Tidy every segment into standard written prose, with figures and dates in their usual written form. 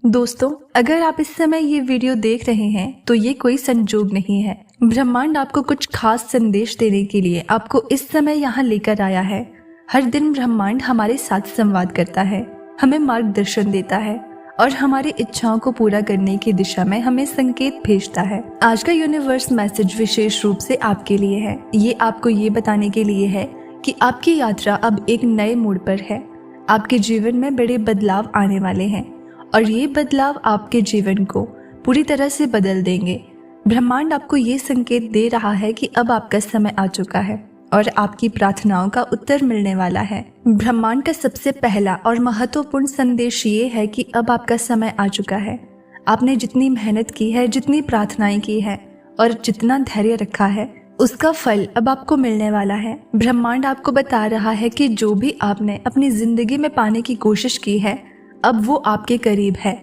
दोस्तों, अगर आप इस समय ये वीडियो देख रहे हैं तो ये कोई संजोग नहीं है। ब्रह्मांड आपको कुछ खास संदेश देने के लिए आपको इस समय यहाँ लेकर आया है। हर दिन ब्रह्मांड हमारे साथ संवाद करता है, हमें मार्गदर्शन देता है और हमारी इच्छाओं को पूरा करने की दिशा में हमें संकेत भेजता है। आज का यूनिवर्स मैसेज विशेष रूप से आपके लिए है। ये आपको ये बताने के लिए है कि आपकी यात्रा अब एक नए मोड़ पर है। आपके जीवन में बड़े बदलाव आने वाले हैं और ये बदलाव आपके जीवन को पूरी तरह से बदल देंगे। ब्रह्मांड आपको ये संकेत दे रहा है कि अब आपका समय आ चुका है और आपकी प्रार्थनाओं का उत्तर मिलने वाला है। ब्रह्मांड का सबसे पहला और महत्वपूर्ण संदेश ये है कि अब आपका समय आ चुका है। आपने जितनी मेहनत की है, जितनी प्रार्थनाएं की है और जितना धैर्य रखा है, उसका फल अब आपको मिलने वाला है। ब्रह्मांड आपको बता रहा है कि जो भी आपने अपनी जिंदगी में पाने की कोशिश की है, अब वो आपके करीब है।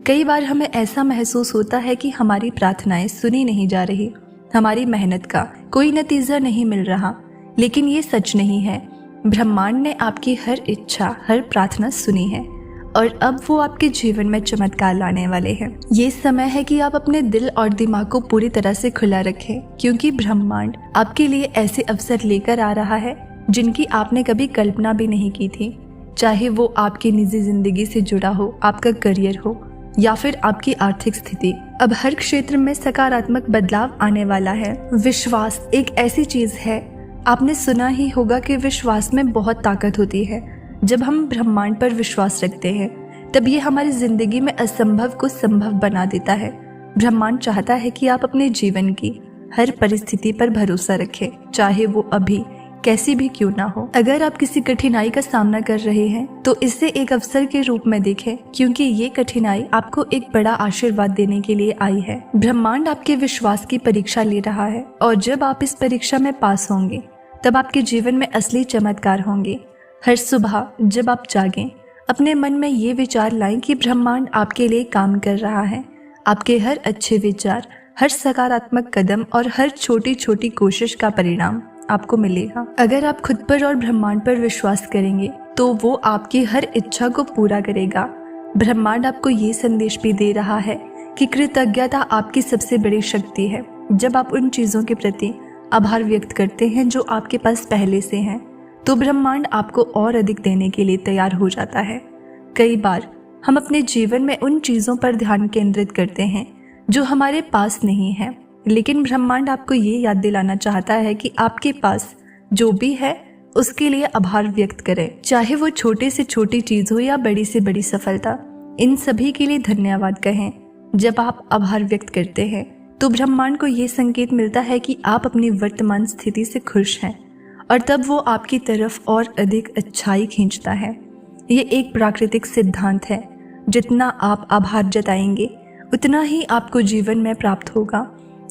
कई बार हमें ऐसा महसूस होता है कि हमारी प्रार्थनाएं सुनी नहीं जा रही, हमारी मेहनत का कोई नतीजा नहीं मिल रहा, लेकिन ये सच नहीं है। ब्रह्मांड ने आपकी हर इच्छा, हर प्रार्थना सुनी है और अब वो आपके जीवन में चमत्कार लाने वाले हैं। ये समय है कि आप अपने दिल और दिमाग को पूरी तरह से खुला रखें, क्योंकि ब्रह्मांड आपके लिए ऐसे अवसर लेकर आ रहा है जिनकी आपने कभी कल्पना भी नहीं की थी। चाहे वो आपकी निजी जिंदगी से जुड़ा हो, आपका करियर हो या फिर आपकी आर्थिक स्थिति, अब हर क्षेत्र में सकारात्मक बदलाव आने वाला है। विश्वास एक ऐसी चीज है, आपने सुना ही होगा कि विश्वास में बहुत ताकत होती है। जब हम ब्रह्मांड पर विश्वास रखते हैं तब ये हमारी जिंदगी में असंभव को संभव बना देता है। ब्रह्मांड चाहता है कि आप अपने जीवन की हर परिस्थिति पर भरोसा रखें, चाहे वो अभी कैसी भी क्यों ना हो। अगर आप किसी कठिनाई का सामना कर रहे हैं तो इसे एक अवसर के रूप में देखें, क्योंकि ये कठिनाई आपको एक बड़ा आशीर्वाद देने के लिए आई है। ब्रह्मांड आपके विश्वास की परीक्षा ले रहा है और जब आप इस परीक्षा में पास होंगे तब आपके जीवन में असली चमत्कार होंगे। हर सुबह जब आप जागें, अपने मन में ये विचार लाएं कि ब्रह्मांड आपके लिए काम कर रहा है। आपके हर अच्छे विचार, हर सकारात्मक कदम और हर छोटी छोटी कोशिश का परिणाम आपको मिलेगा। अगर आप खुद पर और ब्रह्मांड पर विश्वास करेंगे तो वो आपकी हर इच्छा को पूरा करेगा। ब्रह्मांड आपको ये संदेश भी दे रहा है कि कृतज्ञता आपकी सबसे बड़ी शक्ति है। जब आप उन चीजों के प्रति आभार व्यक्त करते हैं जो आपके पास पहले से हैं, तो ब्रह्मांड आपको और अधिक देने के लिए तैयार हो जाता है। कई बार हम अपने जीवन में उन चीजों पर ध्यान केंद्रित करते हैं जो हमारे पास नहीं है, लेकिन ब्रह्मांड आपको ये याद दिलाना चाहता है कि आपके पास जो भी है उसके लिए आभार व्यक्त करें। चाहे वो छोटे से छोटी चीज हो या बड़ी से बड़ी सफलता, इन सभी के लिए धन्यवाद कहें। जब आप आभार व्यक्त करते हैं तो ब्रह्मांड को ये संकेत मिलता है कि आप अपनी वर्तमान स्थिति से खुश हैं और तब वो आपकी तरफ और अधिक अच्छाई खींचता है। ये एक प्राकृतिक सिद्धांत है, जितना आप आभार जताएंगे उतना ही आपको जीवन में प्राप्त होगा।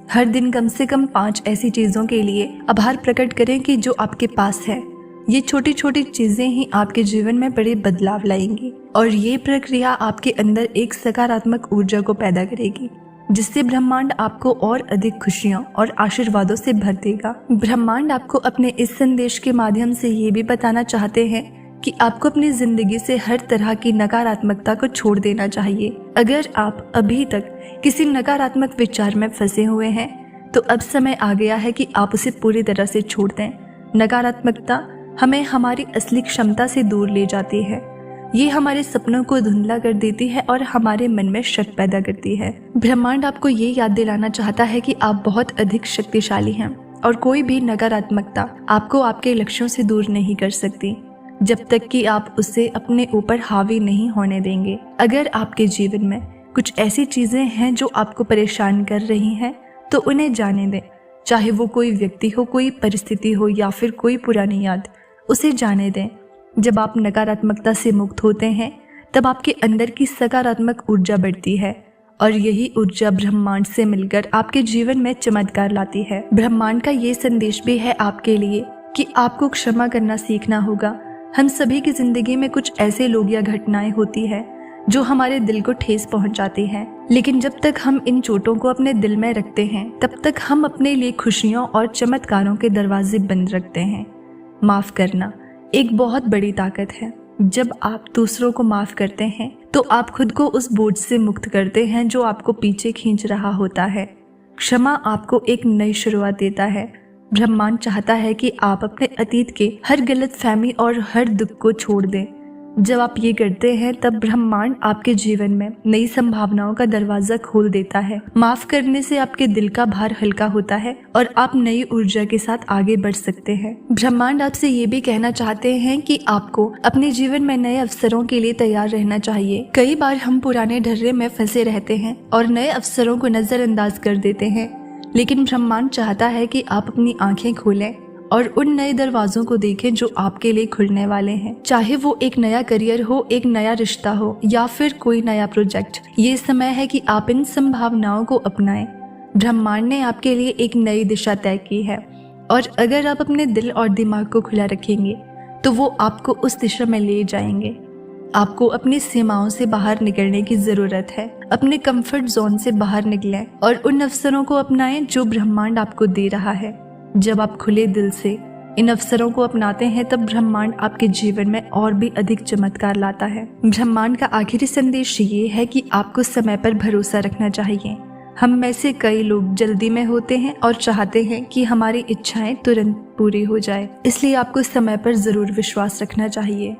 हर दिन कम से कम 5 ऐसी चीज़ों के लिए आभार प्रकट करें कि जो आपके पास है। ये छोटी छोटी चीज़ें ही आपके जीवन में बड़े बदलाव लाएंगी और ये प्रक्रिया आपके अंदर एक सकारात्मक ऊर्जा को पैदा करेगी, जिससे ब्रह्मांड आपको और अधिक खुशियों और आशीर्वादों से भर देगा। ब्रह्मांड आपको अपने इस संदेश के माध्यम से ये भी बताना चाहते हैं कि आपको अपनी जिंदगी से हर तरह की नकारात्मकता को छोड़ देना चाहिए। अगर आप अभी तक किसी नकारात्मक विचार में फंसे हुए हैं तो अब समय आ गया है कि आप उसे पूरी तरह से छोड़ दें। नकारात्मकता हमें हमारी असली क्षमता से दूर ले जाती है। ये हमारे सपनों को धुंधला कर देती है और हमारे मन में शक पैदा करती है। ब्रह्मांड आपको ये याद दिलाना चाहता है कि आप बहुत अधिक शक्तिशाली हैं और कोई भी नकारात्मकता आपको आपके लक्ष्यों से दूर नहीं कर सकती, जब तक कि आप उसे अपने ऊपर हावी नहीं होने देंगे। अगर आपके जीवन में कुछ ऐसी चीजें हैं जो आपको परेशान कर रही हैं, तो उन्हें जाने दें। चाहे वो कोई व्यक्ति हो, कोई परिस्थिति हो या फिर कोई पुरानी याद, उसे जाने दें। जब आप नकारात्मकता से मुक्त होते हैं तब आपके अंदर की सकारात्मक ऊर्जा बढ़ती है और यही ऊर्जा ब्रह्मांड से मिलकर आपके जीवन में चमत्कार लाती है। ब्रह्मांड का ये संदेश भी है आपके लिए कि आपको क्षमा करना सीखना होगा। हम सभी की जिंदगी में कुछ ऐसे लोग या घटनाएं होती है जो हमारे दिल को ठेस पहुंचाती हैं, लेकिन जब तक हम इन चोटों को अपने दिल में रखते हैं तब तक हम अपने लिए खुशियों और चमत्कारों के दरवाजे बंद रखते हैं। माफ करना एक बहुत बड़ी ताकत है। जब आप दूसरों को माफ करते हैं तो आप खुद को उस बोझ से मुक्त करते हैं जो आपको पीछे खींच रहा होता है। क्षमा आपको एक नई शुरुआत देता है। ब्रह्मांड चाहता है कि आप अपने अतीत के हर गलतफहमी और हर दुख को छोड़ दें। जब आप ये करते हैं तब ब्रह्मांड आपके जीवन में नई संभावनाओं का दरवाजा खोल देता है। माफ करने से आपके दिल का भार हल्का होता है और आप नई ऊर्जा के साथ आगे बढ़ सकते हैं। ब्रह्मांड आपसे ये भी कहना चाहते हैं कि आपको अपने जीवन में नए अवसरों के लिए तैयार रहना चाहिए। कई बार हम पुराने ढर्रे में फंसे रहते हैं और नए अवसरों को नजरअंदाज कर देते हैं, लेकिन ब्रह्मांड चाहता है कि आप अपनी आंखें खोलें और उन नए दरवाजों को देखें जो आपके लिए खुलने वाले हैं। चाहे वो एक नया करियर हो, एक नया रिश्ता हो या फिर कोई नया प्रोजेक्ट, ये समय है कि आप इन संभावनाओं को अपनाएं। ब्रह्मांड ने आपके लिए एक नई दिशा तय की है और अगर आप अपने दिल और दिमाग को खुला रखेंगे तो वो आपको उस दिशा में ले जाएंगे। आपको अपनी सीमाओं से बाहर निकलने की जरूरत है। अपने कंफर्ट जोन से बाहर निकलें और उन अवसरों को अपनाएं जो ब्रह्मांड आपको दे रहा है। जब आप खुले दिल से इन अवसरों को अपनाते हैं तब ब्रह्मांड आपके जीवन में और भी अधिक चमत्कार लाता है। ब्रह्मांड का आखिरी संदेश ये है कि आपको समय पर भरोसा रखना चाहिए। हम में से कई लोग जल्दी में होते हैं और चाहते हैं कि हमारी इच्छाएं तुरंत पूरी हो जाए, इसलिए आपको समय पर जरूर विश्वास रखना चाहिए।